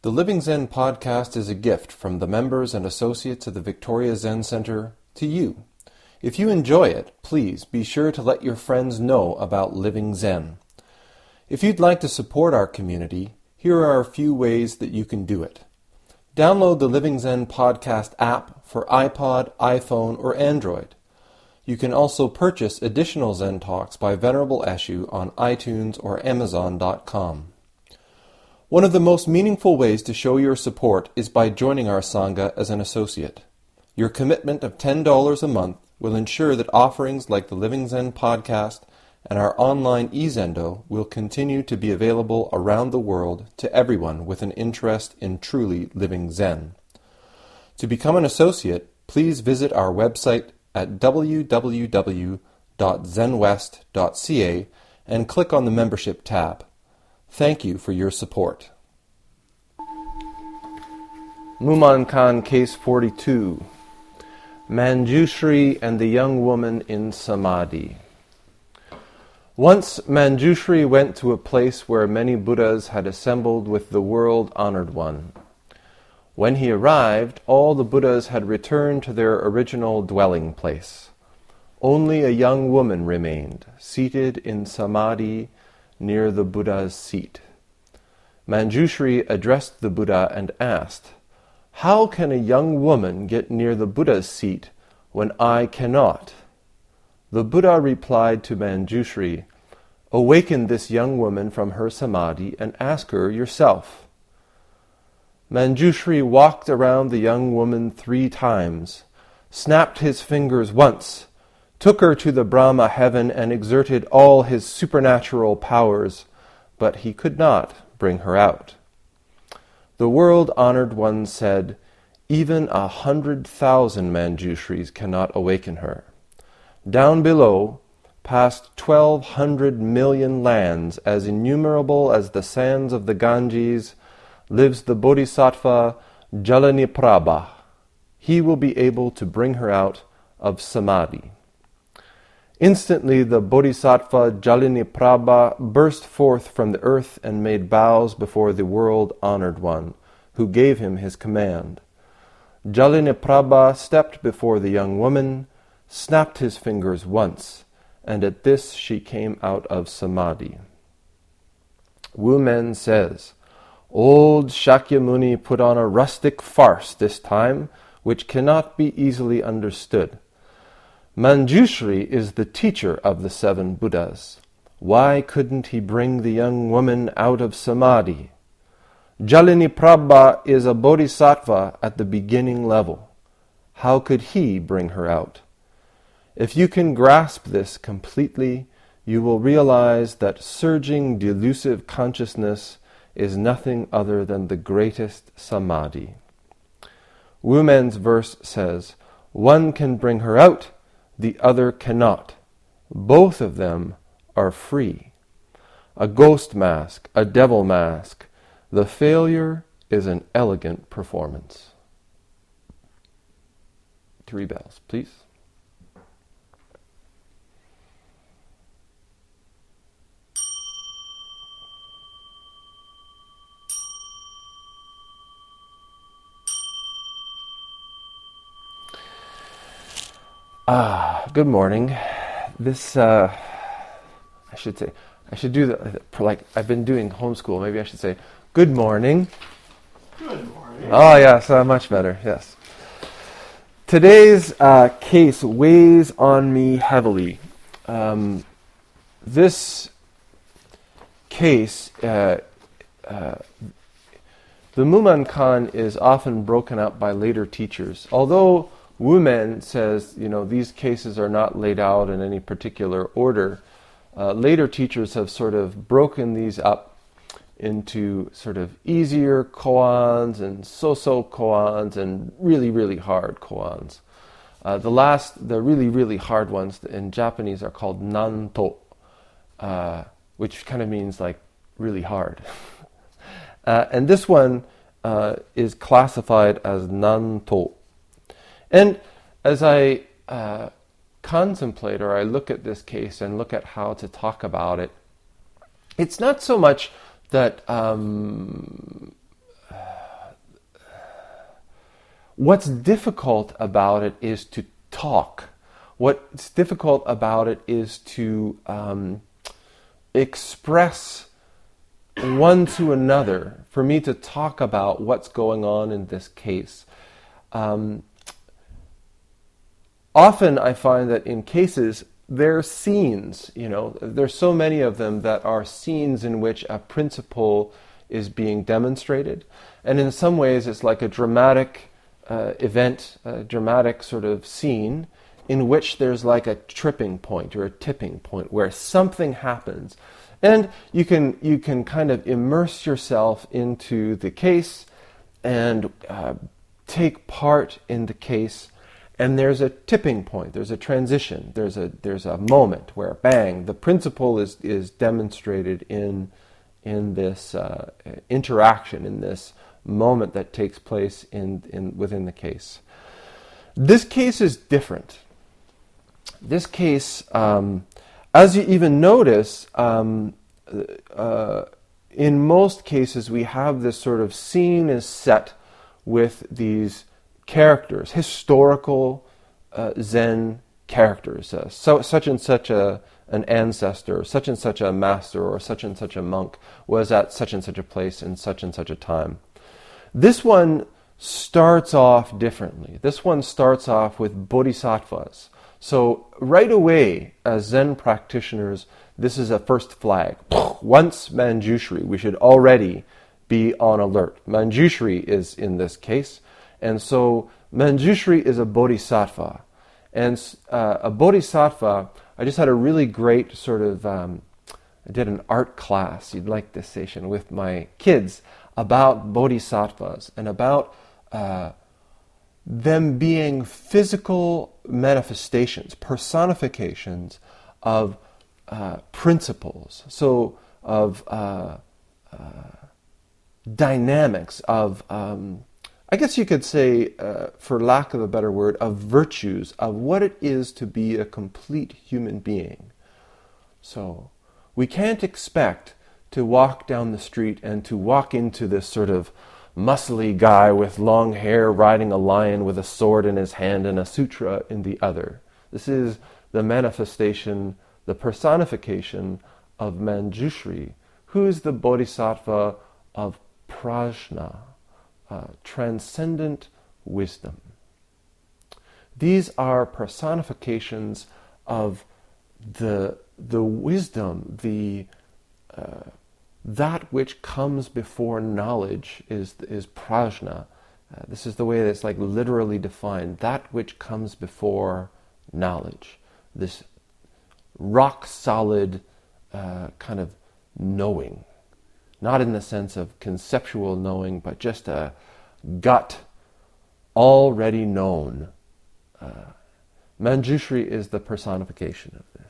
The Living Zen-podcast is a gift from the members and associates of the Victoria Zen Centre to you. If you enjoy it, please be sure to let your friends know about Living Zen. If you'd like to support our community, here are a few ways that you can do it. Download the Living Zen podcast app for iPod, iPhone, or Android. You can also purchase additional Zen Talks by Venerable Eshu on iTunes or Amazon.com. One of the most meaningful ways to show your support is by joining our Sangha as an associate. Your commitment of $10 a month will ensure that offerings like the Living Zen podcast and our online eZendo will continue to be available around the world to everyone with an interest in truly living Zen. To become an associate, please visit our website at www.zenwest.ca and click on the membership tab. Thank you for your support. Mumonkan Case 42. Manjushri and the Young Woman in Samadhi. Once Manjushri went to a place where many Buddhas had assembled with the world-honored one. When he arrived, all the Buddhas had returned to their original dwelling place. Only a young woman remained, seated in Samadhi near the Buddha's seat. Manjushri addressed the Buddha and asked, "How can a young woman get near the Buddha's seat when I cannot?" The Buddha replied to Manjushri, "Awaken this young woman from her samadhi and ask her yourself." Manjushri walked around the young woman 3 times, snapped his fingers once, took her to the Brahma heaven and exerted all his supernatural powers, but he could not bring her out. The world-honored one said, "Even 100,000 Manjushris cannot awaken her. Down below, past 1,200 million lands, as innumerable as the sands of the Ganges, lives the Bodhisattva Jalaniprabha. He will be able to bring her out of Samadhi." Instantly the Bodhisattva Jalaniprabha burst forth from the earth and made bows before the world-honored one, who gave him his command. Jalaniprabha stepped before the young woman, snapped his fingers once, and at this she came out of Samadhi. Wu Men says, "Old Shakyamuni put on a rustic farce this time, which cannot be easily understood. Manjushri is the teacher of the 7 Buddhas. Why couldn't he bring the young woman out of Samadhi? Jalaniprabha is a bodhisattva at the beginning level. How could he bring her out? If you can grasp this completely, you will realize that surging delusive consciousness is nothing other than the greatest Samadhi." Wu Men's verse says, "One can bring her out, the other cannot. Both of them are free. A ghost mask, a devil mask. The failure is an elegant performance." 3 bells, please. Good morning. This, I should do like I've been doing homeschool. Maybe I should say, good morning. Good morning. Oh, yes, much better, yes. Today's case weighs on me heavily. This case, the Mumonkan is often broken up by later teachers. Although Wu Men says, these cases are not laid out in any particular order, later teachers have sort of broken these up into sort of easier koans and so-so koans and really, really hard koans. The really, really hard ones in Japanese are called nanto, which kind of means like really hard. And this one is classified as nanto. And as I contemplate or I look at this case and look at how to talk about it, it's not so much that What's difficult about it is to talk. What's difficult about it is to express one to another, for me to talk about what's going on in this case. Often I find that in cases, there are scenes, there's so many of them that are scenes in which a principle is being demonstrated. And in some ways it's like a dramatic event, a dramatic sort of scene in which there's like a tripping point or a tipping point where something happens. And you can kind of immerse yourself into the case and take part in the case. And there's a tipping point, there's a transition, there's a moment where, bang, the principle is demonstrated in this interaction, in this moment that takes place within the case. This case is different. This case, as you even notice, in most cases we have this sort of scene is set with these characters, historical Zen characters, such and such an ancestor, such and such a master, or such and such a monk was at such and such a place in such and such a time. This one starts off differently. This one starts off with bodhisattvas. So right away, as Zen practitioners, this is a first flag. Once Manjushri, we should already be on alert. Manjushri is in this case. And so Manjushri is a bodhisattva. And a bodhisattva, I just had a really great sort of, I did an art class, you'd like this session, with my kids about bodhisattvas and about them being physical manifestations, personifications of principles, so of dynamics, of I guess you could say, for lack of a better word, of virtues, of what it is to be a complete human being. So we can't expect to walk down the street and to walk into this sort of muscly guy with long hair riding a lion with a sword in his hand and a sutra in the other. This is the manifestation, the personification of Manjushri, who is the bodhisattva of prajna, transcendent wisdom. These are personifications of the wisdom, that which comes before knowledge is prajna. This is the way that's like literally defined. That which comes before knowledge. This rock solid kind of knowing. Not in the sense of conceptual knowing, but just a gut, already known. Manjushri is the personification of this.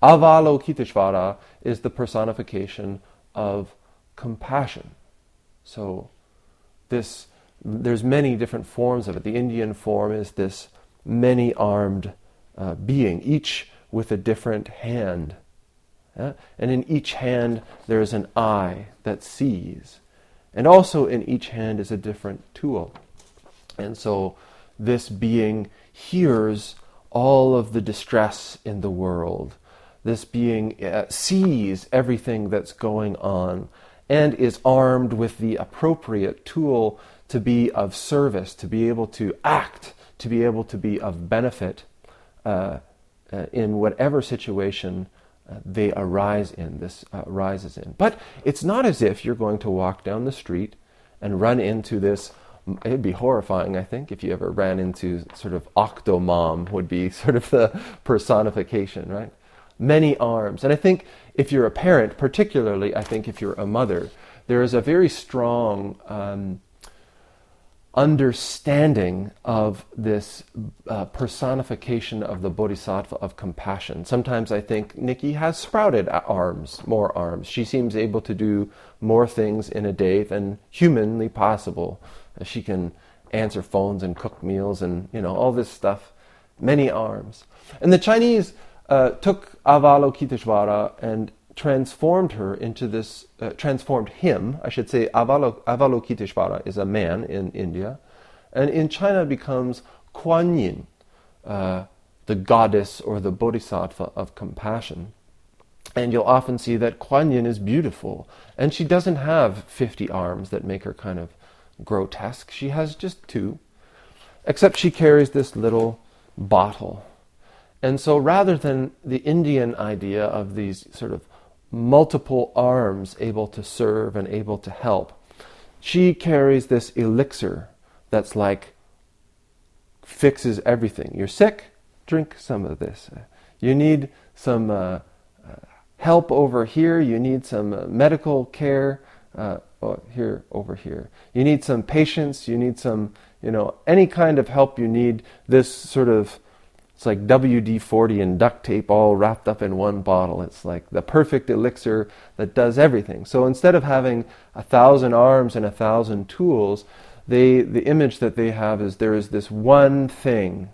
Avalokiteshvara is the personification of compassion. So there's many different forms of it. The Indian form is this many-armed being, each with a different hand. Yeah? And in each hand there is an eye that sees. And also in each hand is a different tool. And so this being hears all of the distress in the world. This being sees everything that's going on and is armed with the appropriate tool to be of service, to be able to act, to be able to be of benefit in whatever situation they arise in, this arises in. But it's not as if you're going to walk down the street and run into this. It'd be horrifying, I think, if you ever ran into sort of Octomom would be sort of the personification, right? Many arms. And I think if you're a parent, particularly I think if you're a mother, there is a very strong understanding of this personification of the bodhisattva of compassion. Sometimes I think Nikki has sprouted arms, more arms. She seems able to do more things in a day than humanly possible. She can answer phones and cook meals and, all this stuff. Many arms. And the Chinese took Avalokiteshvara and transformed her into this, transformed him, I should say. Avalokiteshvara is a man in India, And in China it becomes Kuan Yin, the goddess or the bodhisattva of compassion. And you'll often see that Kuan Yin is beautiful. And she doesn't have 50 arms that make her kind of grotesque. She has just 2. Except she carries this little bottle. And so rather than the Indian idea of these sort of multiple arms able to serve and able to help, she carries this elixir that's like fixes everything. You're sick? Drink some of this. You need some help over here. You need some medical care over here. You need some patience. You need some, any kind of help you need. This sort of, it's like WD-40 and duct tape all wrapped up in one bottle. It's like the perfect elixir that does everything. So instead of having 1,000 arms and 1,000 tools, the image that they have is there is this one thing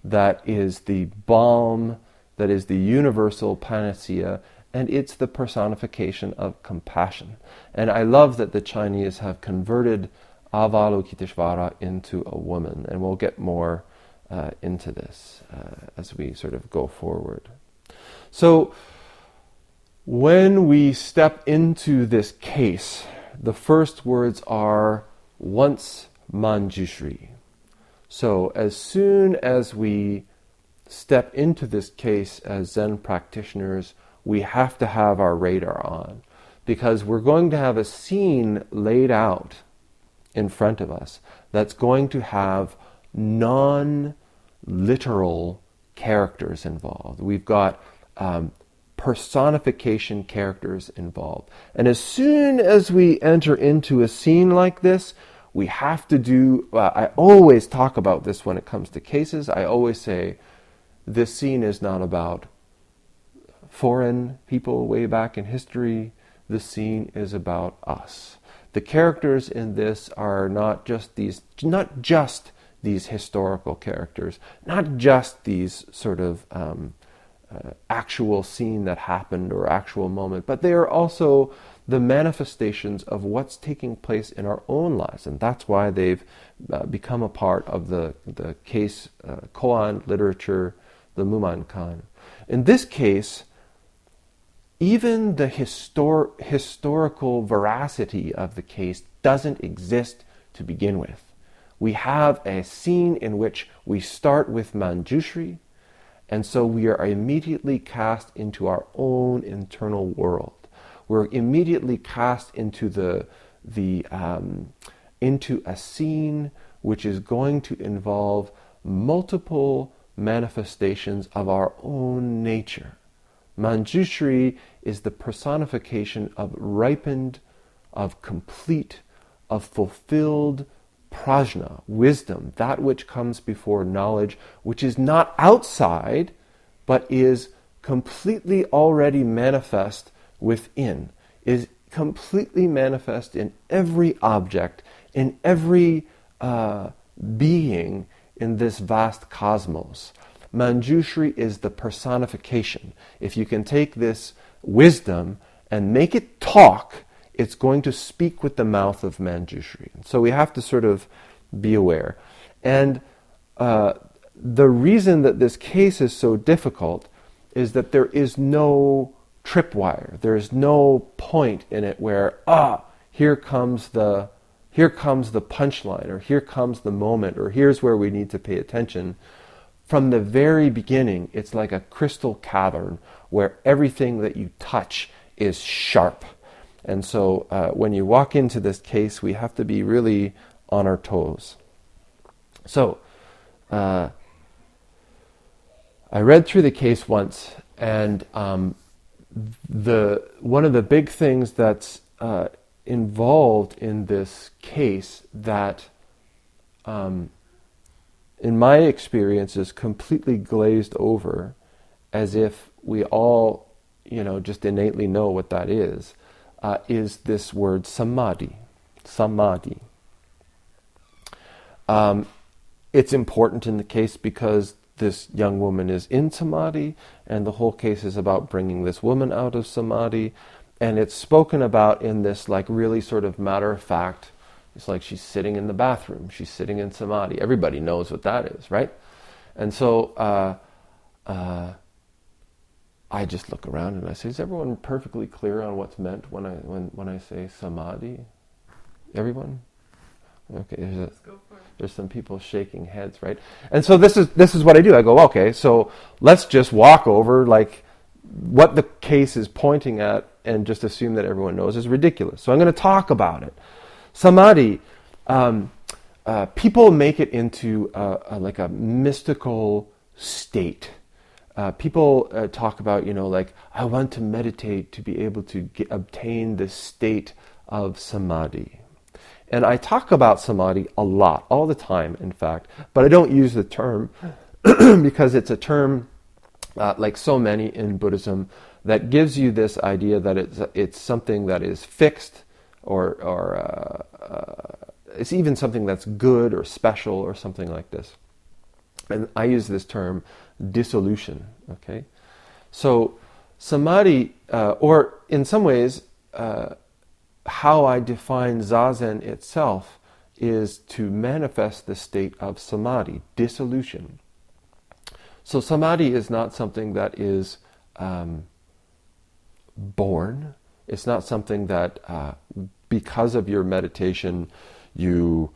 that is the balm, that is the universal panacea, and it's the personification of compassion. And I love that the Chinese have converted Avalokiteshvara into a woman, and we'll get more into this as we sort of go forward. So when we step into this case, the first words are once Manjushri. So as soon as we step into this case as Zen practitioners, we have to have our radar on, because we're going to have a scene laid out in front of us that's going to have non-literal characters involved. We've got personification characters involved. And as soon as we enter into a scene like this, we have to do, I always talk about this when it comes to cases. I always say, this scene is not about foreign people way back in history. The scene is about us. The characters in this are not just these historical characters, not just these sort of actual scene that happened or actual moment, but they are also the manifestations of what's taking place in our own lives. And that's why they've become a part of the case koan literature, the Mumonkan. In this case, even the historical veracity of the case doesn't exist to begin with. We have a scene in which we start with Manjushri, and so we are immediately cast into our own internal world. We're immediately cast into into a scene which is going to involve multiple manifestations of our own nature. Manjushri is the personification of ripened, of complete, of fulfilled prajna, wisdom, that which comes before knowledge, which is not outside, but is completely already manifest within, is completely manifest in every object, in every being in this vast cosmos. Manjushri is the personification. If you can take this wisdom and make it talk, it's going to speak with the mouth of Manjushri. So we have to sort of be aware. And the reason that this case is so difficult is that there is no tripwire. There is no point in it where, here comes the punchline, or here comes the moment, or here's where we need to pay attention. From the very beginning, it's like a crystal cavern where everything that you touch is sharp. And so when you walk into this case, we have to be really on our toes. So I read through the case once, and one of the big things that's involved in this case that in my experience is completely glazed over, as if we all just innately know what that is this word samadhi. Samadhi. It's important in the case because this young woman is in samadhi, and the whole case is about bringing this woman out of samadhi, and it's spoken about in this like really sort of matter-of-fact, It's like she's sitting in the bathroom. She's sitting in samadhi. Everybody knows what that is, right? And so I just look around and I say, is everyone perfectly clear on what's meant when I say samadhi? Everyone? Okay, there's some people shaking heads, right? And so this is what I do. I go, okay, so let's just walk over like what the case is pointing at and just assume that everyone knows is ridiculous. So I'm going to talk about it. Samadhi, people make it into like a mystical state. People talk about, like, I want to meditate to be able to obtain the state of samadhi. And I talk about samadhi a lot, all the time, in fact, but I don't use the term because it's a term, like so many in Buddhism, that gives you this idea that it's something that is fixed, or it's even something that's good or special or something like this. And I use this term dissolution, okay? So samadhi, or in some ways, how I define Zazen itself is to manifest the state of samadhi, dissolution. So samadhi is not something that is born. It's not something that because of your meditation you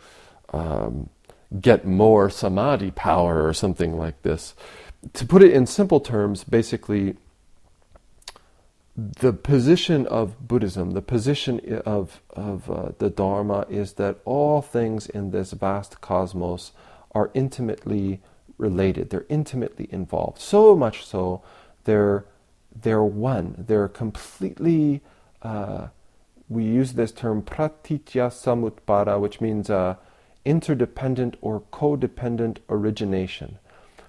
get more samadhi power or something like this. To put it in simple terms, basically, the position of Buddhism, the position of the Dharma, is that all things in this vast cosmos are intimately related. They're intimately involved. So much so, they're one. They're completely. We use this term pratitya samutpada, which means interdependent or codependent origination,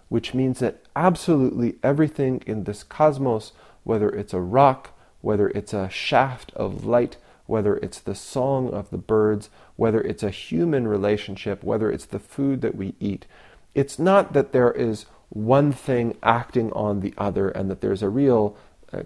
which means that absolutely everything in this cosmos, whether it's a rock, whether it's a shaft of light, whether it's the song of the birds, whether it's a human relationship, whether it's the food that we eat, it's not that there is one thing acting on the other and that there's a real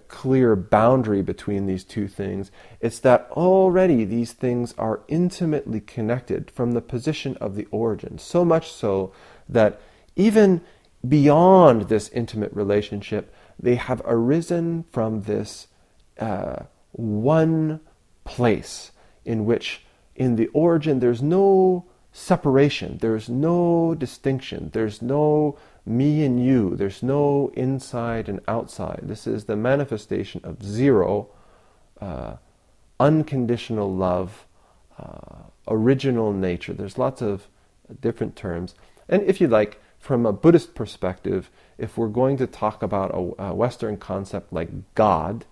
clear boundary between these two things. It's that already these things are intimately connected from the position of the origin, so much so that even beyond this intimate relationship, they have arisen from this one place in which, in the origin, there's no separation, there's no distinction, there's no me and you, there's no inside and outside. This is the manifestation of zero, unconditional love, original nature. There's lots of different terms. And if you like, from a Buddhist perspective, if we're going to talk about a Western concept like God,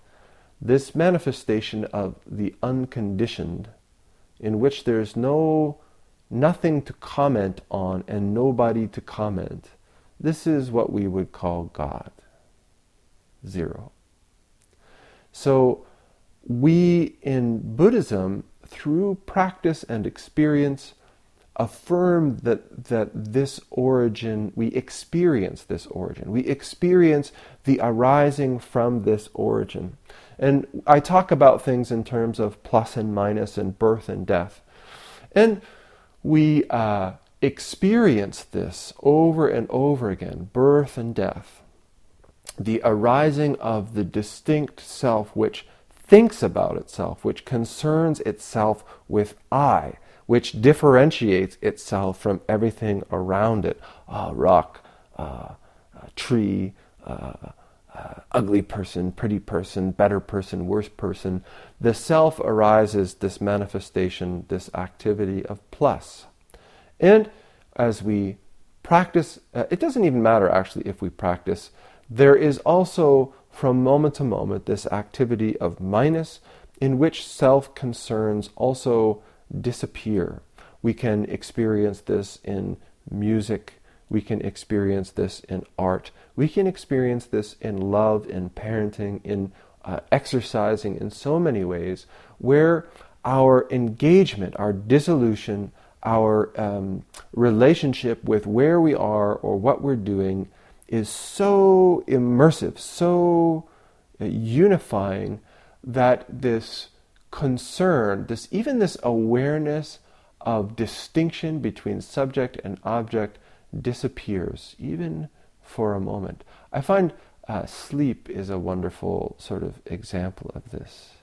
this manifestation of the unconditioned, in which there's nothing to comment on and nobody to comment, this is what we would call God. Zero. So we in Buddhism, through practice and experience, affirm that this origin, we experience this origin. We experience the arising from this origin. And I talk about things in terms of plus and minus and birth and death. And we experience this over and over again, birth and death. The arising of the distinct self which thinks about itself, which concerns itself with I, which differentiates itself from everything around it. Rock, tree, ugly person, pretty person, better person, worse person. The self arises, this manifestation, this activity of plus. And as we practice, it doesn't even matter actually if we practice, there is also from moment to moment this activity of minus, in which self-concerns also disappear. We can experience this in music, we can experience this in art, we can experience this in love, in parenting, in exercising, in so many ways, where our engagement, our dissolution, our relationship with where we are or what we're doing is so immersive, so unifying, that this concern, even this awareness of distinction between subject and object disappears, even for a moment. I find sleep is a wonderful sort of example of this.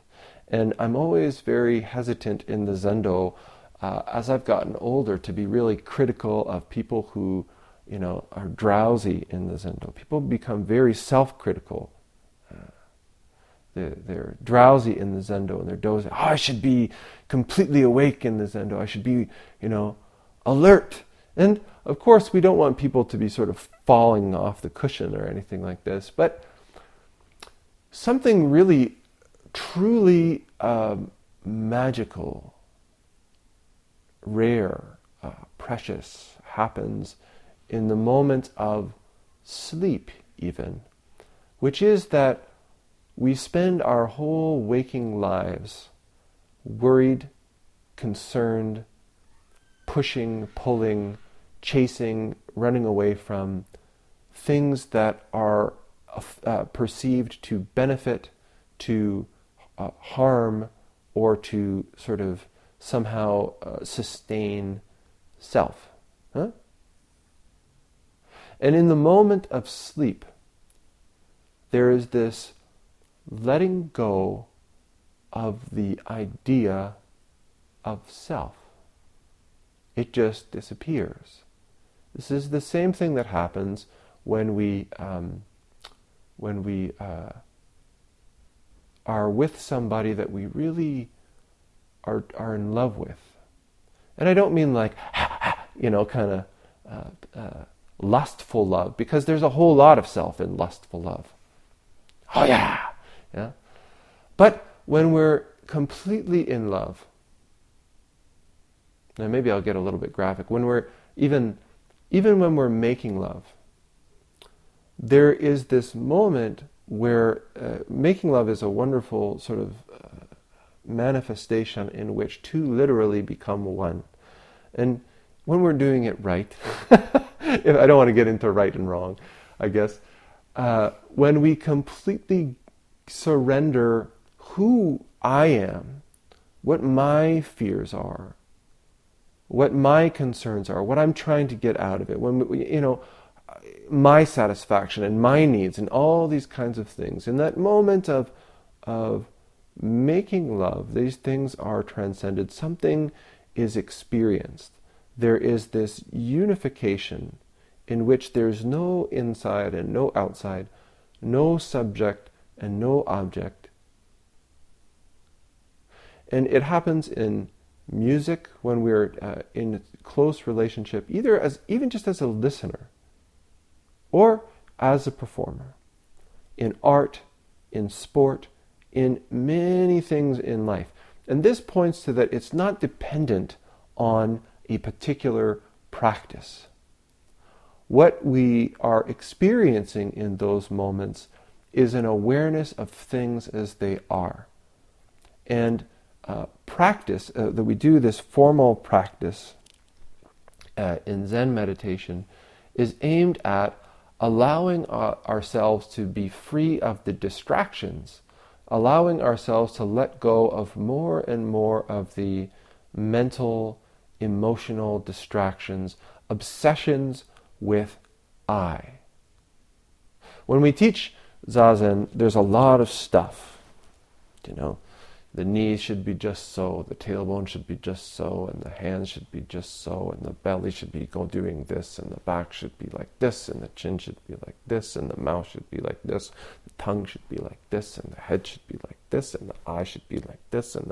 And I'm always very hesitant in the Zendo, as I've gotten older, to be really critical of people who, are drowsy in the Zendo. People become very self-critical. They're drowsy in the Zendo and they're dozing. I should be completely awake in the Zendo. I should be, alert. And of course, we don't want people to be sort of falling off the cushion or anything like this. But something really, truly magical, rare, precious happens in the moment of sleep even, which is that we spend our whole waking lives worried, concerned, pushing, pulling, chasing, running away from things that are perceived to benefit, to harm, or to sort of somehow sustain self. Huh? And in the moment of sleep, there is this letting go of the idea of self. It just disappears. This is the same thing that happens when we are with somebody that we really are in love with. And I don't mean like, kind of lustful love, because there's a whole lot of self in lustful love. Oh yeah! Yeah. But when we're completely in love, now maybe I'll get a little bit graphic, when we're even when we're making love, there is this moment where making love is a wonderful sort of manifestation in which two literally become one. And when we're doing it right, I don't want to get into right and wrong, I guess, when we completely surrender who I am, what my fears are, what my concerns are, what I'm trying to get out of it, when my satisfaction and my needs and all these kinds of things. In that moment of making love, these things are transcended. Something is experienced. There is this unification in which there's no inside and no outside, no subject and no object. And it happens in music when we're in a close relationship, even just as a listener or as a performer, in art, in sport, in many things in life. And this points to that it's not dependent on a particular practice. What we are experiencing in those moments is an awareness of things as they are. And practice, that we do this formal practice in Zen meditation, is aimed at allowing ourselves to be free of the distractions, allowing ourselves to let go of more and more of the mental, emotional distractions, obsessions with I. When we teach Zazen, there's a lot of stuff. The knees should be just so, the tailbone should be just so, and the hands should be just so, and the belly should be doing this, and the back should be like this, and the chin should be like this, and the mouth should be like this, the tongue should be like this, and the head should be like this, and the eye should be like this, and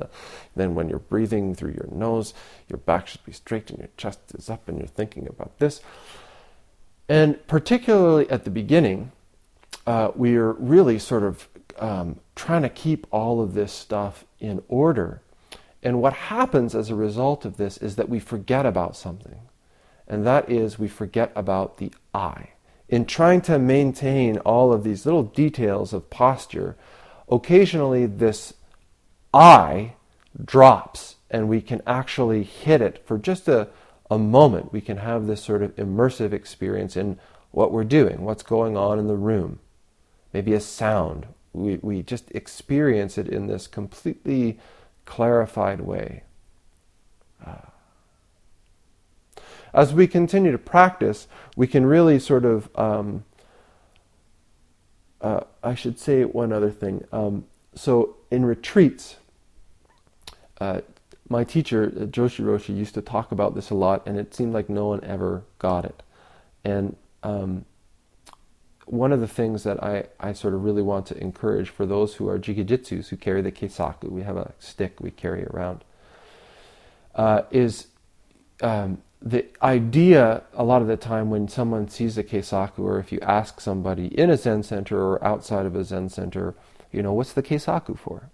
then when you're breathing through your nose, your back should be straight and your chest is up and you're thinking about this. And particularly at the beginning, we are really sort of trying to keep all of this stuff in order. And what happens as a result of this is that we forget about something. And that is, we forget about the I. In trying to maintain all of these little details of posture, occasionally this I drops and we can actually hit it for just a moment. We can have this sort of immersive experience in what we're doing, what's going on in the room. Maybe a sound. We just experience it in this completely clarified way. as we continue to practice, we can really sort of, I should say one other thing. So in retreats, my teacher, Joshi Roshi, used to talk about this a lot, and it seemed like no one ever got it. And one of the things that I sort of really want to encourage for those who are jikijitsus, who carry the keisaku, we have a stick we carry around, is the idea a lot of the time when someone sees a keisaku, or if you ask somebody in a Zen center or outside of a Zen center, what's the keisaku for?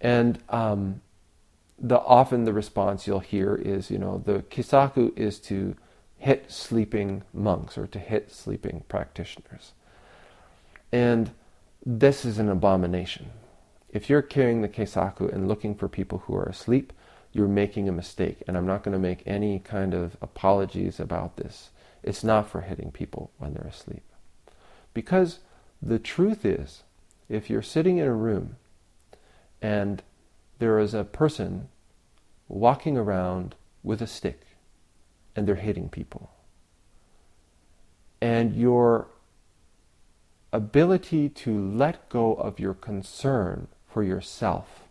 And often the response you'll hear is, the keisaku is to hit sleeping monks or to hit sleeping practitioners. And this is an abomination. If you're carrying the keisaku and looking for people who are asleep, you're making a mistake. And I'm not going to make any kind of apologies about this. It's not for hitting people when they're asleep. Because the truth is, if you're sitting in a room and there is a person walking around with a stick and they're hitting people, and your ability to let go of your concern for yourself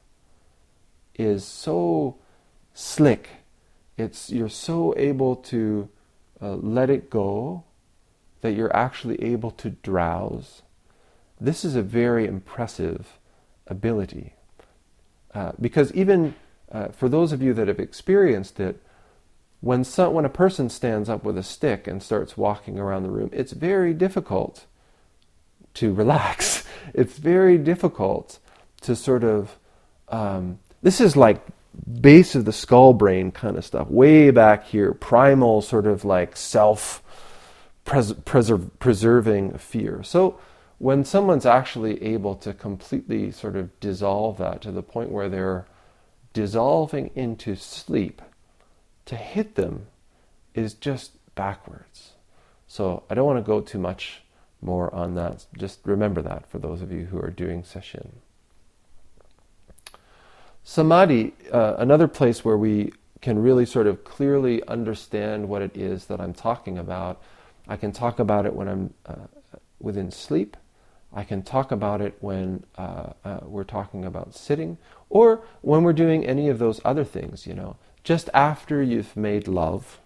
is so slick, you're so able to let it go that you're actually able to drowse. This is a very impressive ability. Because even for those of you that have experienced it, when a person stands up with a stick and starts walking around the room, it's very difficult to relax. It's very difficult to sort of, this is like base of the skull brain kind of stuff, way back here, primal sort of like self-preserving fear. So when someone's actually able to completely sort of dissolve that to the point where they're dissolving into sleep, to hit them is just backwards. So I don't want to go too much more on that. Just remember that for those of you who are doing sesshin. Samadhi, another place where we can really sort of clearly understand what it is that I'm talking about. I can talk about it when I'm within sleep. I can talk about it when we're talking about sitting, or when we're doing any of those other things, Just after you've made love,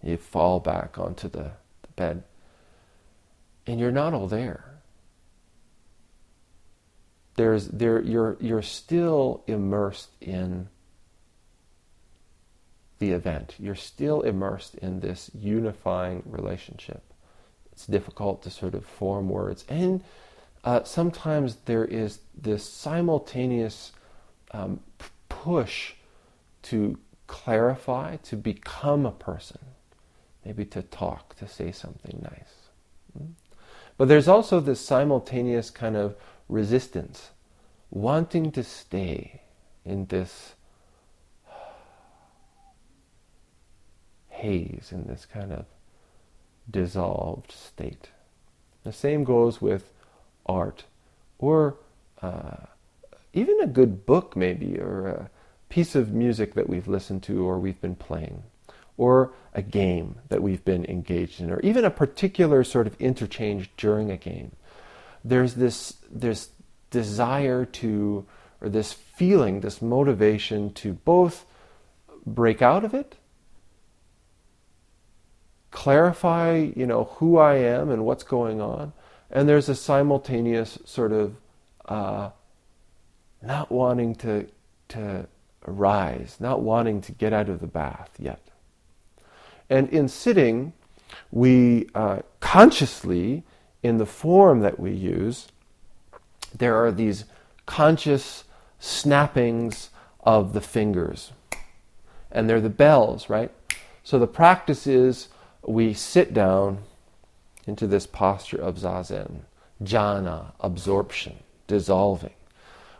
you fall back onto the bed, and you're not all there. You're still immersed in the event. You're still immersed in this unifying relationship. It's difficult to sort of form words. And sometimes there is this simultaneous push to clarify, to become a person, maybe to talk, to say something nice. But there's also this simultaneous kind of resistance, wanting to stay in this haze, in this kind of dissolved state. The same goes with art, or even a good book maybe, or a piece of music that we've listened to or we've been playing, or a game that we've been engaged in, or even a particular sort of interchange during a game. There's this desire to, or this feeling, this motivation to both break out of it, clarify, who I am and what's going on, and there's a simultaneous sort of not wanting to arise, not wanting to get out of the bath yet. And in sitting, we consciously, in the form that we use, there are these conscious snappings of the fingers. And they're the bells, right? So the practice is we sit down into this posture of zazen, jhana, absorption, dissolving.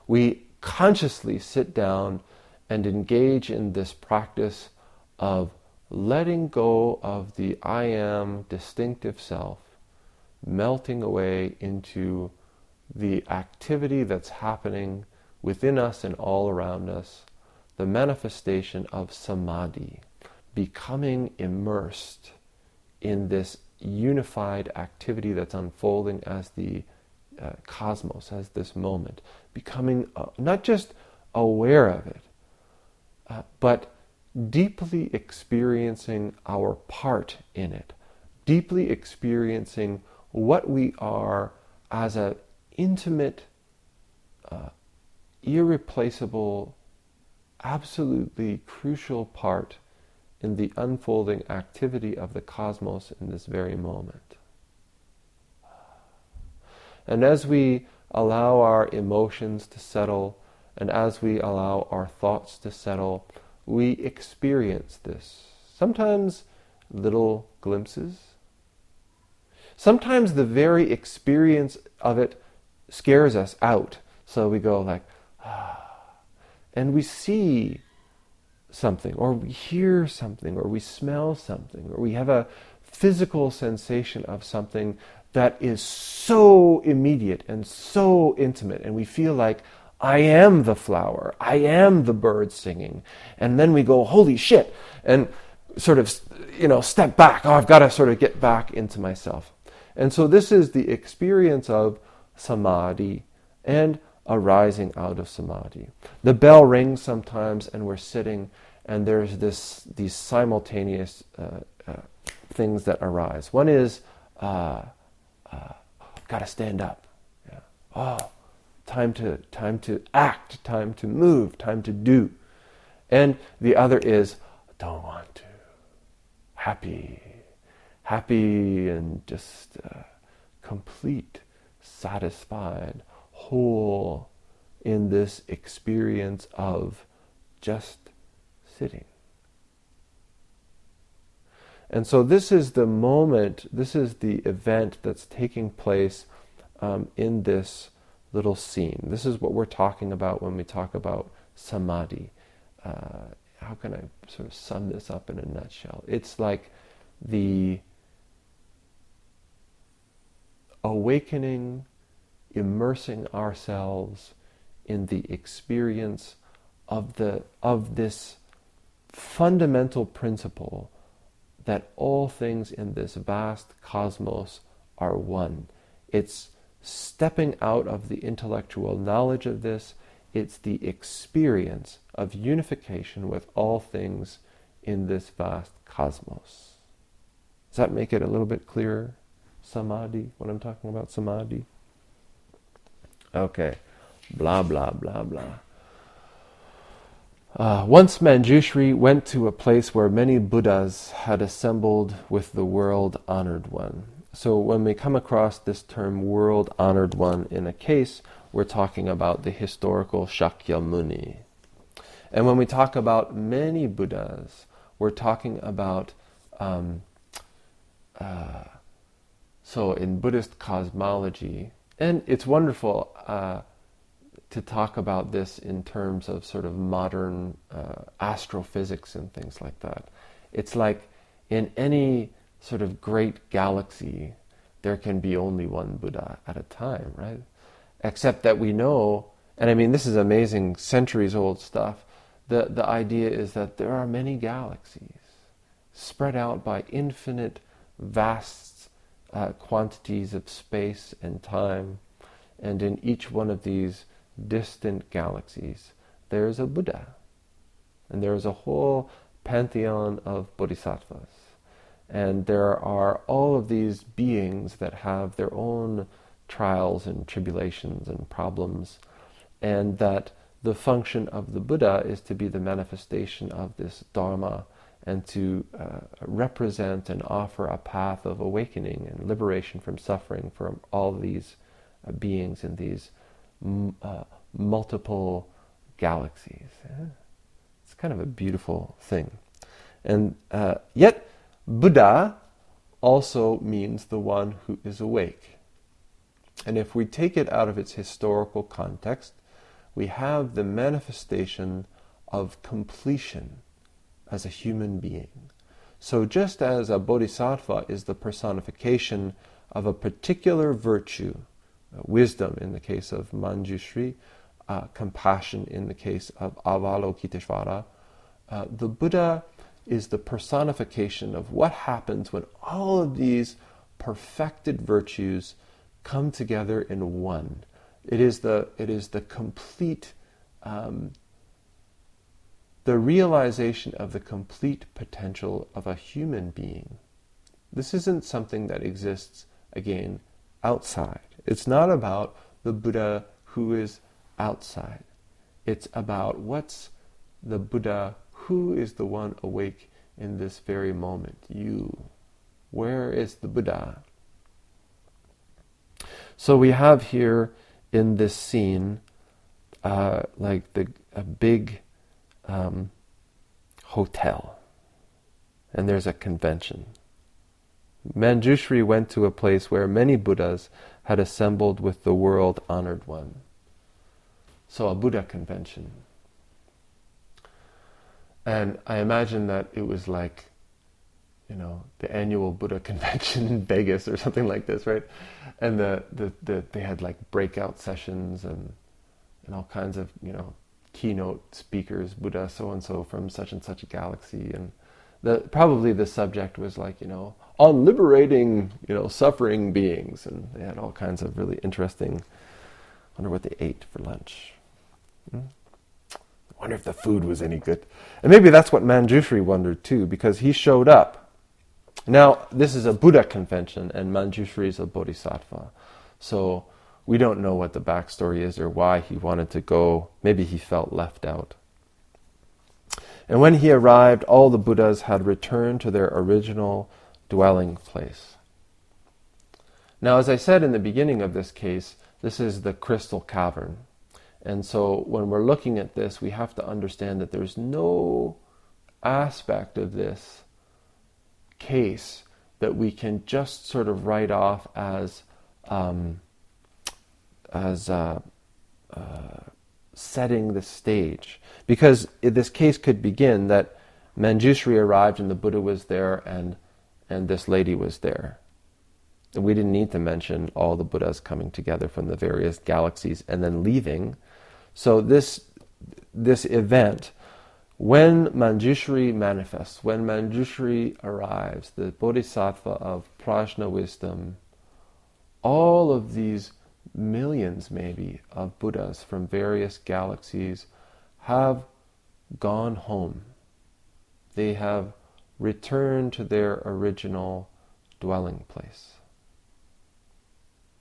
We consciously sit down and engage in this practice of letting go of the I am distinctive self, melting away into the activity that's happening within us and all around us, the manifestation of samadhi, becoming immersed in this unified activity that's unfolding as the cosmos, as this moment, becoming not just aware of it, but deeply experiencing our part in it, deeply experiencing what we are as an intimate, irreplaceable, absolutely crucial part in the unfolding activity of the cosmos in this very moment. And as we allow our emotions to settle, and as we allow our thoughts to settle, we experience this. Sometimes little glimpses. Sometimes the very experience of it scares us out. So we go like, and we see something, or we hear something, or we smell something, or we have a physical sensation of something that is so immediate and so intimate, and we feel like, I am the flower, I am the bird singing, and then we go, holy shit, and sort of, step back. I've got to sort of get back into myself. And so this is the experience of samadhi and arising out of samadhi. The bell rings sometimes, and we're sitting, and there's these simultaneous things that arise. One is, got to stand up. Yeah. Oh, time to act, time to move, time to do. And the other is, don't want to. Happy and just complete, satisfied, whole in this experience of just sitting. And so this is the moment, this is the event that's taking place in this little scene. This is what we're talking about when we talk about samadhi. How can I sort of sum this up in a nutshell? It's like the awakening, immersing ourselves in the experience of this fundamental principle that all things in this vast cosmos are one. It's stepping out of the intellectual knowledge of this. It's the experience of unification with all things in this vast cosmos. Does that make it a little bit clearer? Samadhi, when I'm talking about samadhi? Okay, blah, blah, blah, blah. Once Manjushri went to a place where many Buddhas had assembled with the world-honored one. So when we come across this term world-honored one in a case, we're talking about the historical Shakyamuni. And when we talk about many Buddhas, we're talking about so in Buddhist cosmology, and it's wonderful to talk about this in terms of sort of modern astrophysics and things like that. It's like in any sort of great galaxy, there can be only one Buddha at a time, right? Except that we know, and I mean this is amazing, centuries old stuff, the idea is that there are many galaxies spread out by infinite, vast quantities of space and time, and in each one of these distant galaxies there is a Buddha, and there is a whole pantheon of bodhisattvas, and there are all of these beings that have their own trials and tribulations and problems, and that the function of the Buddha is to be the manifestation of this Dharma and to represent and offer a path of awakening and liberation from suffering for all these beings in these multiple galaxies. It's kind of a beautiful thing. And yet, Buddha also means the one who is awake. And if we take it out of its historical context, we have the manifestation of completion as a human being. So just as a bodhisattva is the personification of a particular virtue, wisdom in the case of Manjushri, compassion in the case of Avalokiteshvara, the Buddha is the personification of what happens when all of these perfected virtues come together in one. It is the complete, the realization of the complete potential of a human being. This isn't something that exists, again, outside. It's not about the Buddha who is outside. It's about what's the Buddha who is the one awake in this very moment. You. Where is the Buddha? So we have here in this scene a big hotel, and there's a convention. Manjushri went to a place where many Buddhas had assembled with the world-honored one. So a Buddha convention. And I imagine that it was like, the annual Buddha convention in Vegas or something like this, right? And they had like breakout sessions and all kinds of, keynote speakers, Buddha so-and-so from such and such a galaxy. And probably the subject was like, on liberating, suffering beings. And they had all kinds of really interesting, I wonder what they ate for lunch. I wonder if the food was any good. And maybe that's what Manjushri wondered too, because he showed up. Now, this is a Buddha convention, and Manjushri is a bodhisattva. So we don't know what the backstory is or why he wanted to go. Maybe he felt left out. And when he arrived, all the Buddhas had returned to their original dwelling place. Now, as I said in the beginning of this case, this is the crystal cavern. And so when we're looking at this, we have to understand that there's no aspect of this case that we can just sort of write off as setting the stage. Because this case could begin that Manjushri arrived and the Buddha was there and this lady was there. And we didn't need to mention all the Buddhas coming together from the various galaxies and then leaving. So this event, when Manjushri manifests, when Manjushri arrives, the bodhisattva of prajna wisdom, all of these millions maybe of Buddhas from various galaxies have gone home. They have returned to their original dwelling place.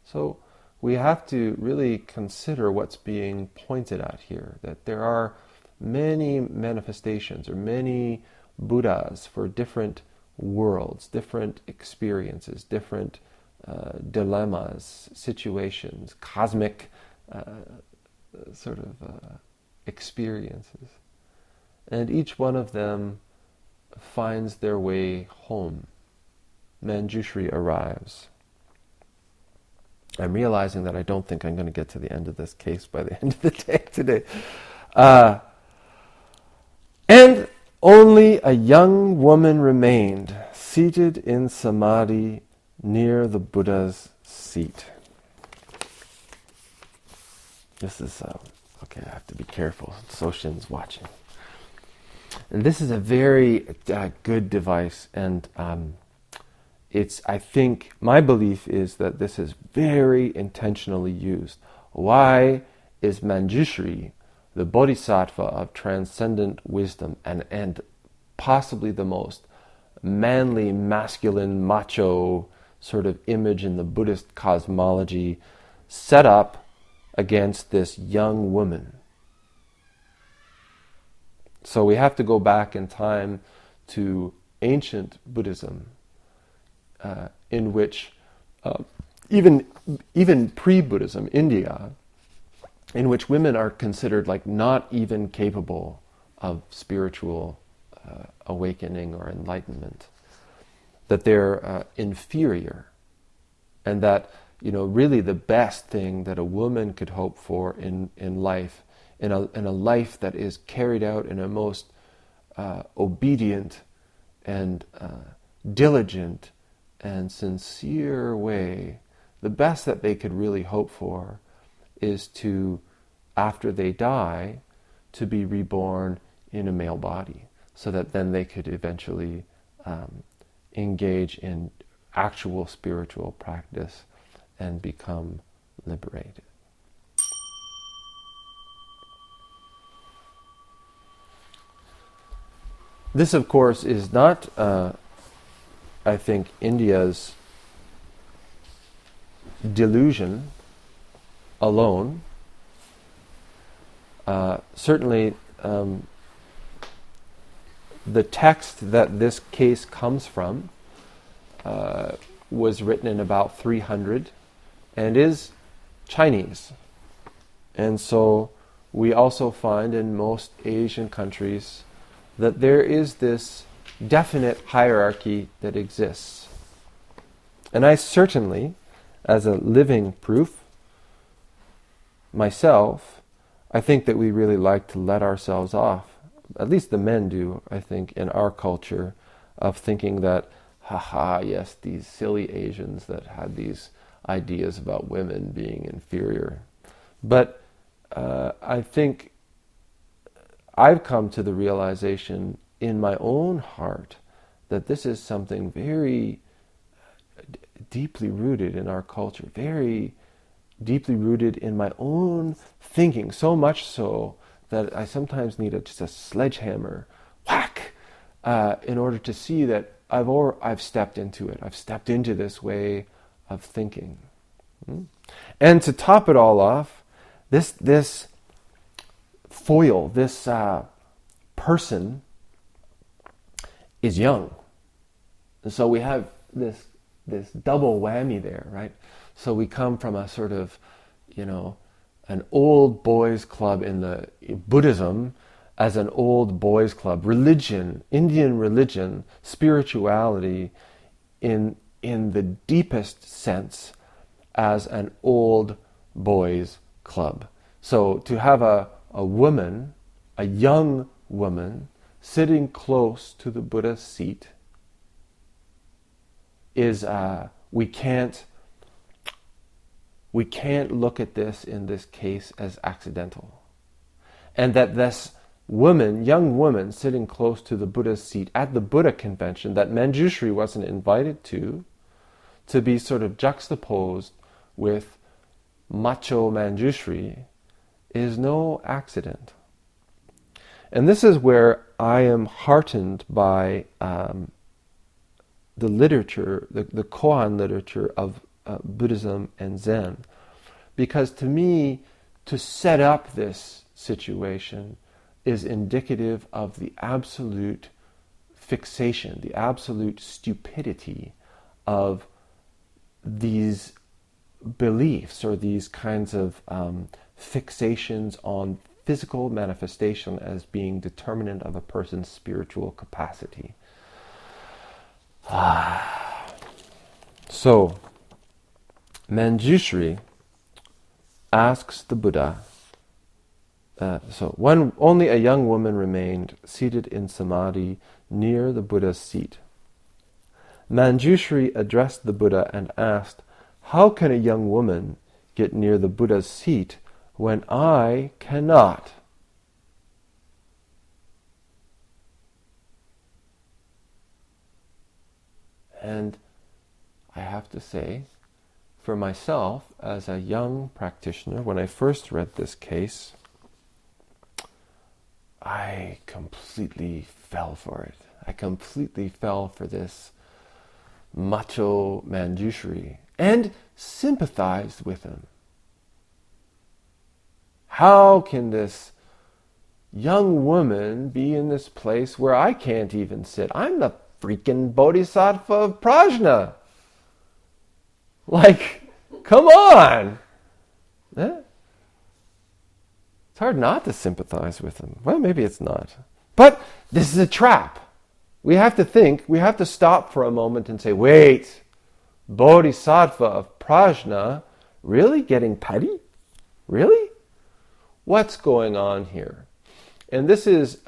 So we have to really consider what's being pointed at here, that there are many manifestations or many Buddhas for different worlds, different experiences, different dilemmas, situations, cosmic experiences. And each one of them finds their way home. Manjushri arrives. I'm realizing that I don't think I'm going to get to the end of this case by the end of the day today. And only a young woman remained, seated in Samadhi near the Buddha's seat. This is, okay, I have to be careful. Soshin's watching. And this is a very good device, and I think, my belief is that this is very intentionally used. Why is Manjushri, the bodhisattva of transcendent wisdom and possibly the most manly, masculine, macho sort of image in the Buddhist cosmology, set up against this young woman? So we have to go back in time to ancient Buddhism, in which, even pre-Buddhism, India, in which women are considered like not even capable of spiritual awakening or enlightenment, that they're inferior, and that really the best thing that a woman could hope for in life, in a life that is carried out in a most obedient and diligent and sincere way, the best that they could really hope for is to, after they die, to be reborn in a male body. so that then they could eventually engage in actual spiritual practice and become liberated. This, of course, is not, I think, India's delusion alone. Certainly, the text that this case comes from was written in about 300 and is Chinese. And so we also find in most Asian countries that there is this definite hierarchy that exists. And I certainly, as a living proof, myself, I think that we really like to let ourselves off, at least the men do, I think, in our culture, of thinking that, yes, these silly Asians that had these ideas about women being inferior. But I think I've come to the realization in my own heart that this is something very deeply rooted in our culture, very deeply rooted in my own thinking, so much so that I sometimes need just a sledgehammer, whack, in order to see that I've stepped into it. I've stepped into this way of thinking. And to top it all off, this foil, this person is young. And so we have this double whammy there, right? So we come from a sort of, an old boys club in the Buddhism as an old boys club, religion, Indian religion, spirituality in the deepest sense as an old boys club. So to have a woman, a young woman, sitting close to the Buddha's seat is, we can't look at this in this case as accidental. And that this woman, young woman, sitting close to the Buddha's seat at the Buddha convention that Manjushri wasn't invited to be sort of juxtaposed with macho Manjushri, is no accident. And this is where I am heartened by the literature, the koan literature of Buddhism and Zen. Because to me, to set up this situation is indicative of the absolute fixation, the absolute stupidity of these beliefs or these kinds of fixations on physical manifestation as being determinant of a person's spiritual capacity. So, Manjushri asks the Buddha, only a young woman remained seated in Samadhi near the Buddha's seat. Manjushri addressed the Buddha and asked, "How can a young woman get near the Buddha's seat when I cannot?" And I have to say, for myself, as a young practitioner, when I first read this case, I completely fell for it. I completely fell for this macho Manjushri and sympathized with him. How can this young woman be in this place where I can't even sit? I'm the freaking Bodhisattva of Prajna. Like, come on! It's hard not to sympathize with him. Well, maybe it's not. But this is a trap. We have to think, we have to stop for a moment and say, wait, Bodhisattva of Prajna, really getting petty? Really? What's going on here? And this is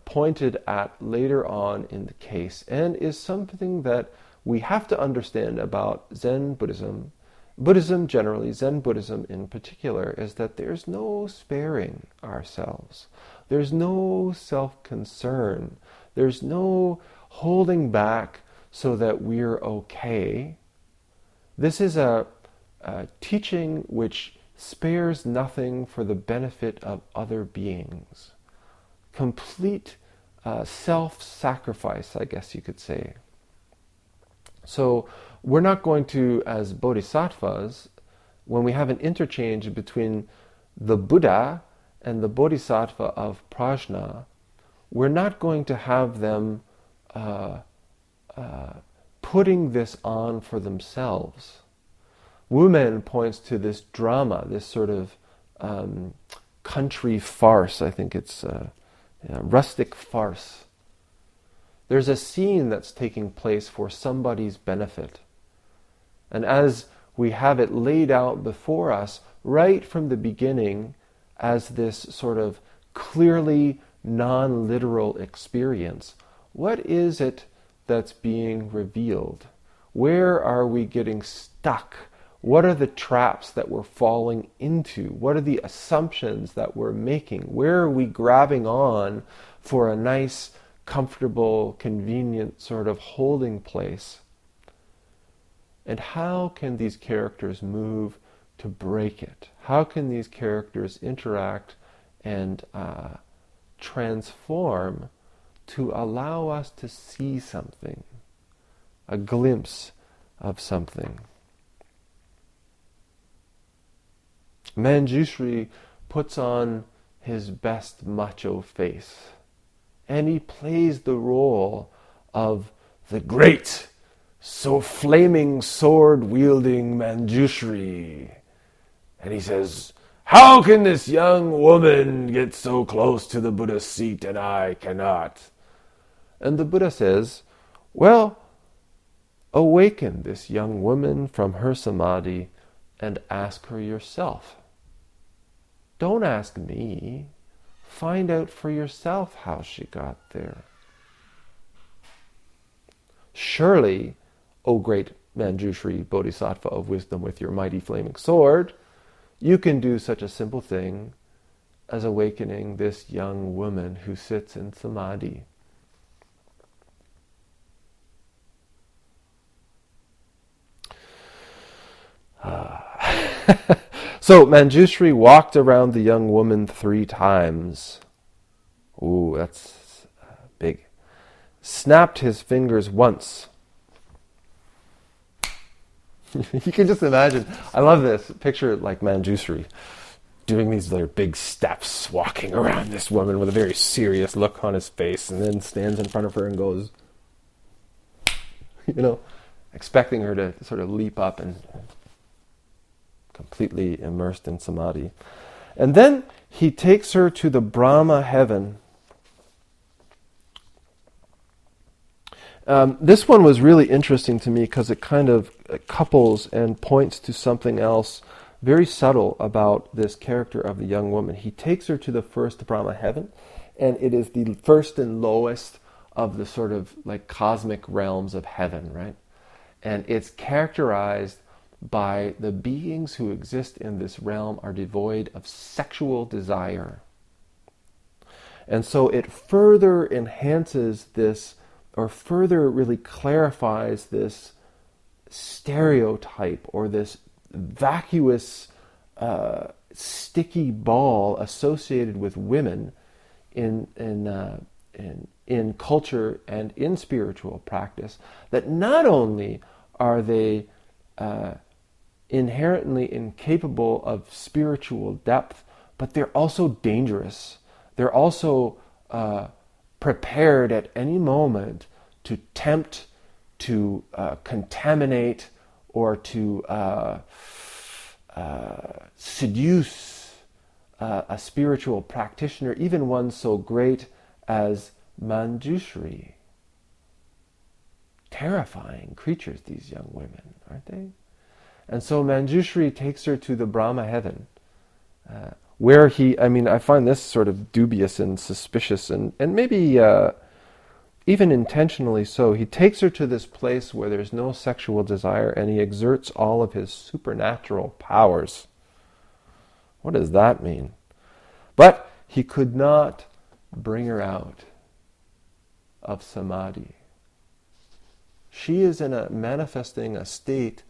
pointed at later on in the case and is something that we have to understand about Zen Buddhism. Buddhism generally, Zen Buddhism in particular, is that there's no sparing ourselves. There's no self-concern. There's no holding back so that we're okay. This is a teaching which spares nothing for the benefit of other beings. Complete self-sacrifice, I guess you could say. So we're not going to, as bodhisattvas, when we have an interchange between the Buddha and the bodhisattva of prajna, we're not going to have them putting this on for themselves. Wumen points to this drama, this sort of country farce. I think it's rustic farce. There's a scene that's taking place for somebody's benefit. And as we have it laid out before us right from the beginning as this sort of clearly non-literal experience, what is it that's being revealed? Where are we getting stuck? What are the traps that we're falling into? What are the assumptions that we're making? Where are we grabbing on for a nice, comfortable, convenient sort of holding place? And how can these characters move to break it? How can these characters interact and transform to allow us to see something, a glimpse of something? Manjushri puts on his best macho face, and he plays the role of the great, so flaming sword-wielding Manjushri. And he says, "How can this young woman get so close to the Buddha's seat and I cannot?" And the Buddha says, "Well, awaken this young woman from her samadhi and ask her yourself. Don't ask me. Find out for yourself how she got there. Surely, O great Manjushri, Bodhisattva of wisdom with your mighty flaming sword, you can do such a simple thing as awakening this young woman who sits in samadhi." So Manjushri walked around the young woman 3 times. Ooh, that's big. Snapped his fingers once. You can just imagine. I love this. Picture like Manjushri doing these big steps, walking around this woman with a very serious look on his face, and then stands in front of her and goes, expecting her to sort of leap up and completely immersed in samadhi. And then he takes her to the Brahma heaven. This one was really interesting to me because it kind of couples and points to something else very subtle about this character of the young woman. He takes her to the first Brahma heaven, and it is the first and lowest of the sort of like cosmic realms of heaven, right? And it's characterized by the beings who exist in this realm are devoid of sexual desire. And so it further enhances this, or further really clarifies this stereotype or this vacuous, sticky ball associated with women in culture and in spiritual practice, that not only are they inherently incapable of spiritual depth, but they're also dangerous. They're also prepared at any moment to tempt, to contaminate, or to seduce a spiritual practitioner, even one so great as Manjushri. Terrifying creatures, these young women, aren't they? And so Manjushri takes her to the Brahma heaven, where I find this sort of dubious and suspicious, and maybe even intentionally so. He takes her to this place where there's no sexual desire, and he exerts all of his supernatural powers. What does that mean? But he could not bring her out of Samadhi. She is manifesting a state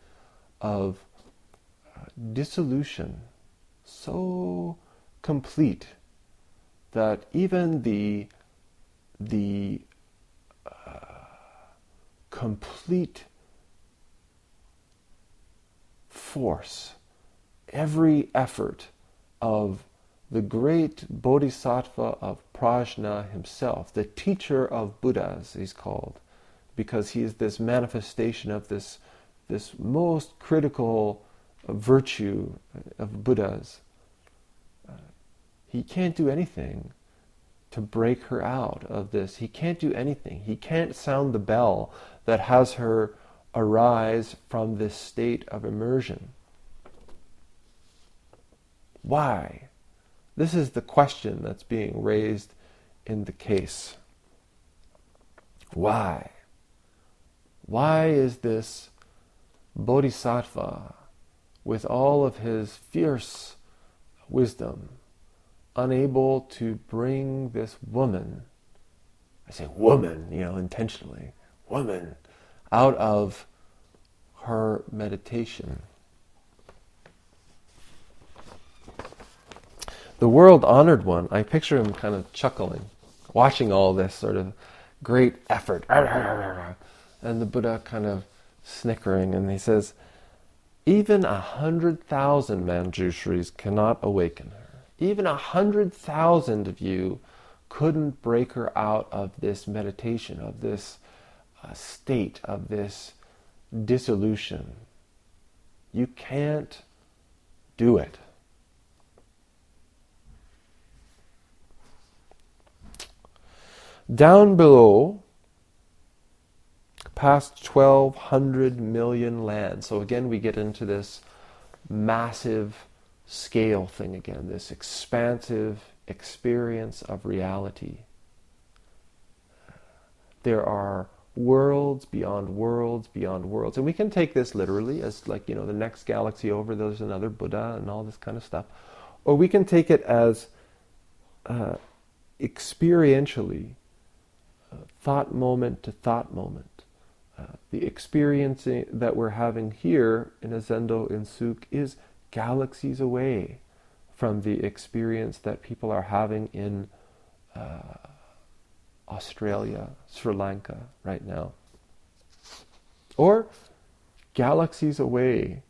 of dissolution so complete that even the complete force, every effort of the great Bodhisattva of Prajna himself, the teacher of Buddhas, he's called, because he is this manifestation of this most critical virtue of Buddhas. He can't do anything to break her out of this. He can't do anything. He can't sound the bell that has her arise from this state of immersion. Why? This is the question that's being raised in the case. Why? Why is this Bodhisattva, with all of his fierce wisdom, unable to bring this woman, I say woman, intentionally, woman, out of her meditation? The world-honored one, I picture him kind of chuckling, watching all this sort of great effort. And the Buddha kind of snickering, and he says, even 100,000 Manjushris cannot awaken her. Even 100,000 of you couldn't break her out of this meditation, of this state, of this dissolution. You can't do it. Down below, past 1,200 million lands. So again, we get into this massive scale thing again, this expansive experience of reality. There are worlds beyond worlds beyond worlds. And we can take this literally as the next galaxy over, there's another Buddha and all this kind of stuff. Or we can take it as experientially, thought moment to thought moment. The experience that we're having here in Azendo in Suk is galaxies away from the experience that people are having in Australia, Sri Lanka right now. Or galaxies away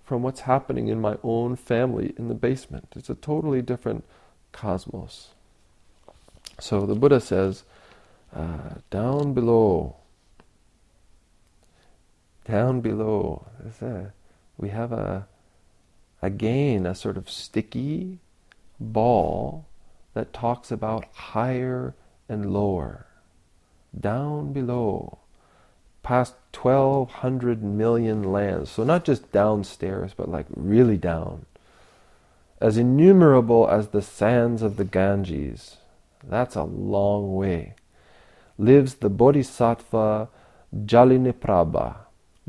from what's happening in my own family in the basement. It's a totally different cosmos. So the Buddha says, down below, we have a sort of sticky ball that talks about higher and lower. Down below, past 1,200 million lands. So not just downstairs, but like really down. As innumerable as the sands of the Ganges. That's a long way. Lives the Bodhisattva Jaliniprabha.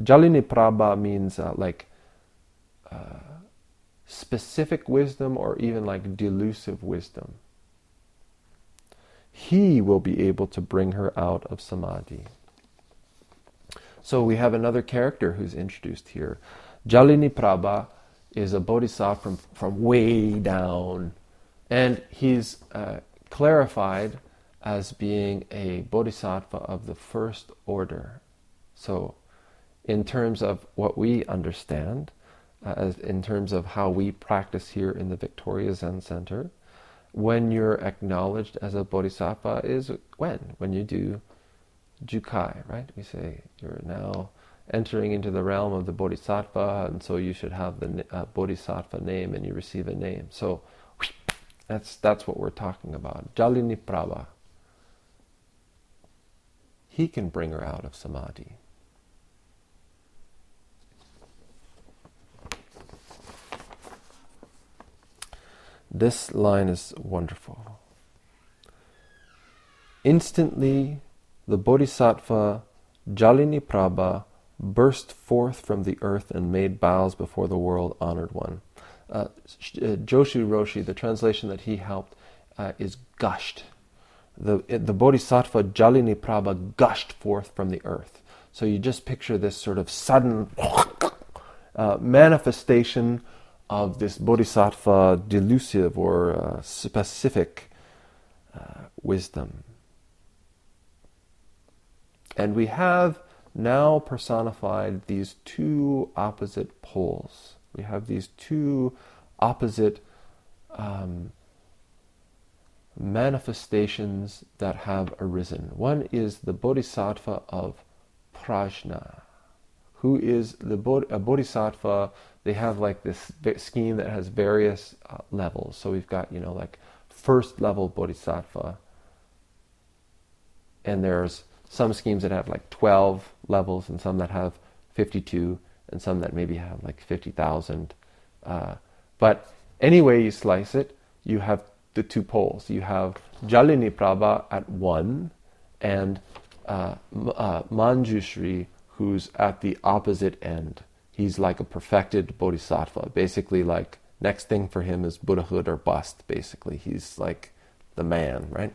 Jaliniprabha means specific wisdom, or even like delusive wisdom. He will be able to bring her out of Samadhi. So we have another character who's introduced here. Jaliniprabha is a bodhisattva from way down, and he's clarified as being a bodhisattva of the first order. So in terms of what we understand, in terms of how we practice here in the Victoria Zen Centre, when you're acknowledged as a bodhisattva is when you do jukai, right? We say you're now entering into the realm of the bodhisattva, and so you should have the bodhisattva name, and you receive a name. So that's what we're talking about. Jaliniprabha. He can bring her out of Samadhi. This line is wonderful. Instantly, the Bodhisattva Jaliniprabha burst forth from the earth and made bows before the world-honored one. Joshu Roshi, the translation that he helped, is gushed. the Bodhisattva Jaliniprabha gushed forth from the earth. So you just picture this sort of sudden manifestation of this Bodhisattva delusive or specific wisdom. And we have now personified these two opposite poles. We have these two opposite manifestations that have arisen. One is the Bodhisattva of Prajna, who is a Bodhisattva. They have like this scheme that has various levels. So we've got, like first level Bodhisattva, and there's some schemes that have like 12 levels, and some that have 52, and some that maybe have like 50,000. But any way you slice it, you have the two poles. You have Jaliniprabha at 1, and Manjushri, who's at the opposite end. He's like a perfected bodhisattva. Basically, like, next thing for him is Buddhahood or bust, basically. He's like the man, right?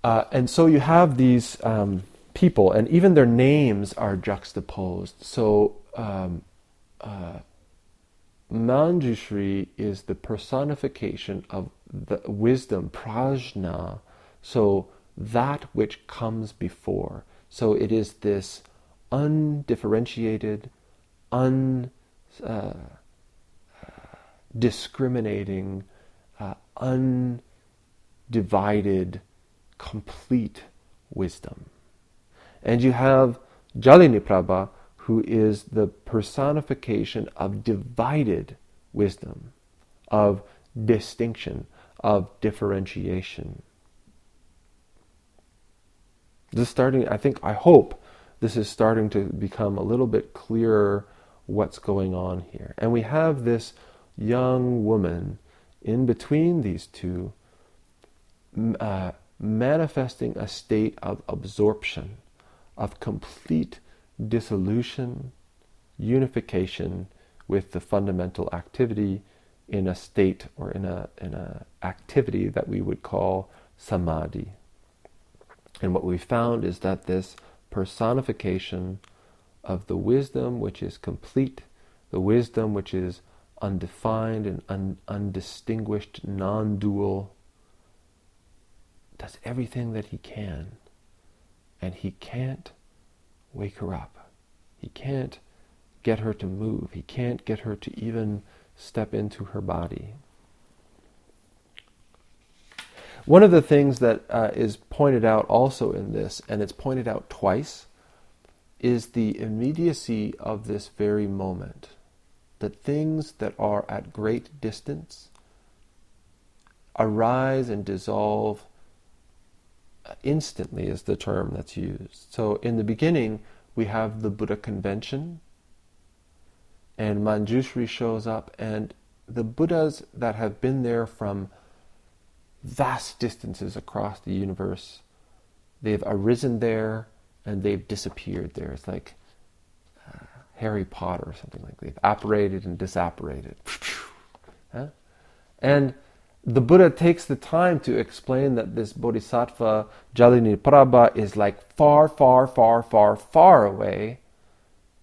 And so you have these people, and even their names are juxtaposed. So Manjushri is the personification of the wisdom, prajna, so that which comes before. So it is this undifferentiated, undiscriminating, undivided, complete wisdom. And you have Jaliniprabha, who is the personification of divided wisdom, of distinction, of differentiation. This is starting, I hope this is starting to become a little bit clearer what's going on here. And we have this young woman in between these two, manifesting a state of absorption, of complete dissolution, unification with the fundamental activity in a state or in a activity that we would call Samadhi. And what we found is that this personification of the wisdom which is complete, the wisdom which is undefined and undistinguished, non-dual, does everything that he can, and he can't wake her up. He can't get her to move. He can't get her to even step into her body. One of the things that is pointed out also in this, and it's pointed out twice, is the immediacy of this very moment. That things that are at great distance arise and dissolve instantly, is the term that's used. So in the beginning, we have the Buddha convention, and Manjushri shows up, and the Buddhas that have been there from vast distances across the universe, they've arisen there and they've disappeared there. It's like Harry Potter or something like that. They've apparated and disapparated. Huh? And the Buddha takes the time to explain that this Bodhisattva Jaliniprabha is like far, far, far, far, far away,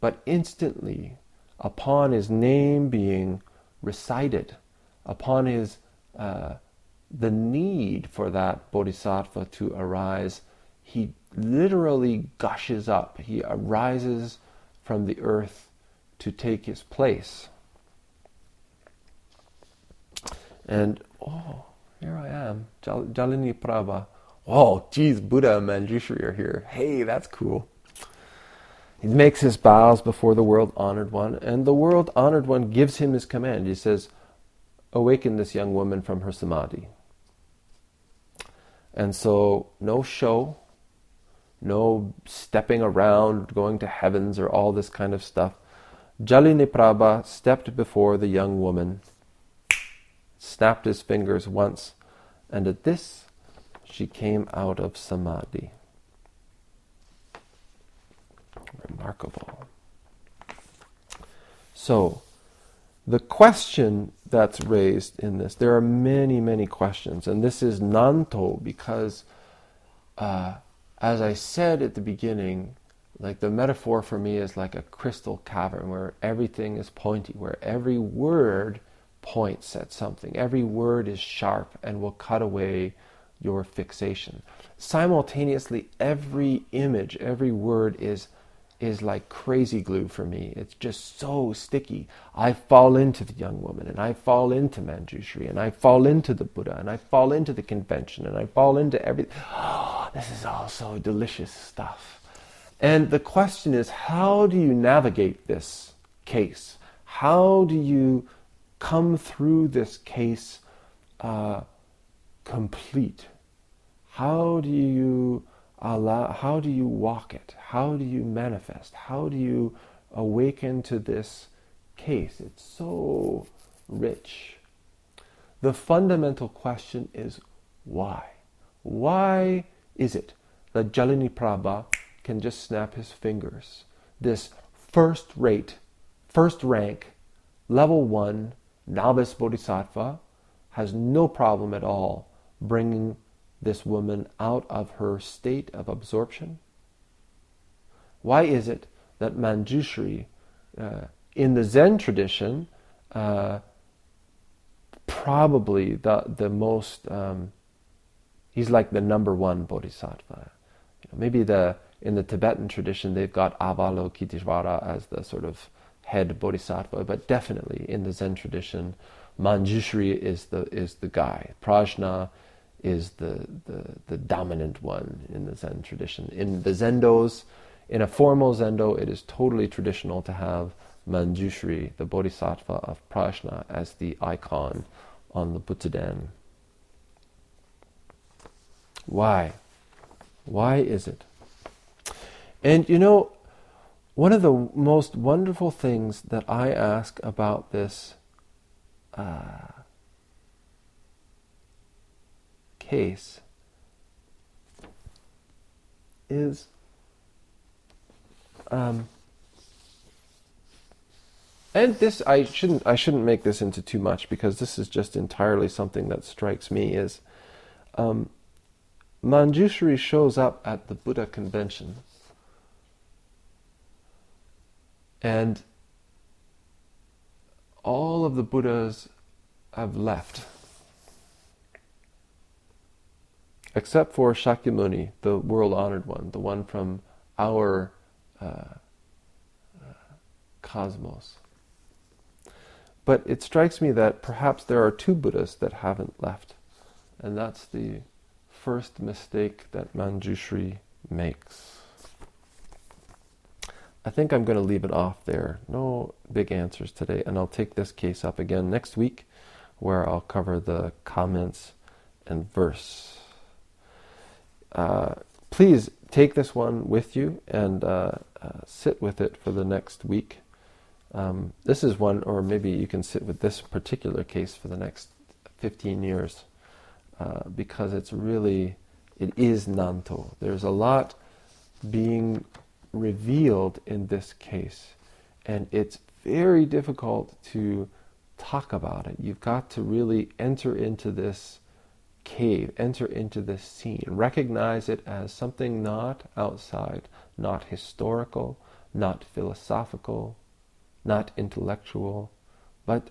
but instantly, upon his name being recited, upon his the need for that Bodhisattva to arise, he literally gushes up. He arises from the earth to take his place. And here I am, Jaliniprabha. Oh, geez, Buddha and Manjushri are here. Hey, that's cool. He makes his bows before the world-honored one, and the world-honored one gives him his command. He says, awaken this young woman from her samadhi. And so, no show, no stepping around, going to heavens, or all this kind of stuff. Jaliniprabha stepped before the young woman, snapped his fingers once, and at this, she came out of samadhi. Remarkable. So, the question that's raised in this, there are many, many questions, and this is nanto because, as I said at the beginning, like the metaphor for me is like a crystal cavern where everything is pointy, where every word points at something. Every word is sharp and will cut away your fixation. Simultaneously, every image, every word is like crazy glue for me. It's just so sticky. I fall into the young woman, and I fall into Manjushri, and I fall into the Buddha, and I fall into the convention, and I fall into everything. Oh, this is all so delicious stuff. And the question is, how do you navigate this case? How do you come through this case complete? How do you walk it? How do you manifest? How do you awaken to this case? It's so rich. The fundamental question is why? Why is it that Jaliniprabha can just snap his fingers? This first rank, level 1, novice bodhisattva has no problem at all bringing this woman out of her state of absorption? Why is it that Manjushri, in the Zen tradition, probably the most, he's like the number 1 bodhisattva. Maybe in the Tibetan tradition they've got Avalokiteshvara as the sort of head bodhisattva, but definitely in the Zen tradition, Manjushri is the guy. Prajna is the dominant one in the Zen tradition. In the Zendos, in a formal Zendo, it is totally traditional to have Manjushri, the bodhisattva of Prajna, as the icon on the Butsudan. Why? Why is it? And one of the most wonderful things that I ask about this case is and this I shouldn't make this into too much, because this is just entirely something that strikes me, is Manjushri shows up at the Buddha convention, and all of the Buddhas have left, except for Shakyamuni, the world-honored one, the one from our cosmos. But it strikes me that perhaps there are 2 Buddhas that haven't left, and that's the first mistake that Manjushri makes. I think I'm going to leave it off there. No big answers today, and I'll take this case up again next week, where I'll cover the comments and verse. Please take this one with you and sit with it for the next week. This is one, or maybe you can sit with this particular case for the next 15 years, because it is Nanto. There's a lot being revealed in this case, and it's very difficult to talk about it. You've got to really enter into this cave, enter into this scene, recognize it as something not outside, not historical, not philosophical, not intellectual, but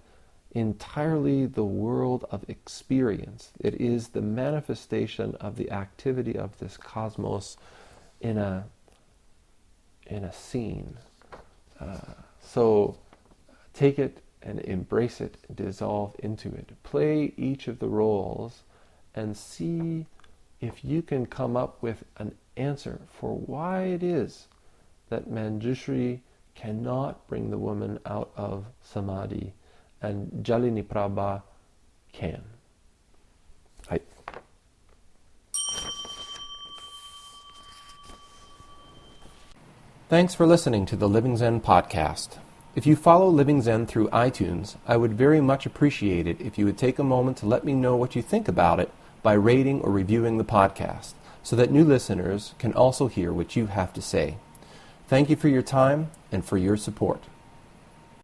entirely the world of experience. It is the manifestation of the activity of this cosmos in a scene. So take it and embrace it, dissolve into it. Play each of the roles and see if you can come up with an answer for why it is that Manjushri cannot bring the woman out of Samadhi and Jaliniprabha can. Thanks for listening to the Living Zen podcast. If you follow Living Zen through iTunes, I would very much appreciate it if you would take a moment to let me know what you think about it by rating or reviewing the podcast, so that new listeners can also hear what you have to say. Thank you for your time and for your support.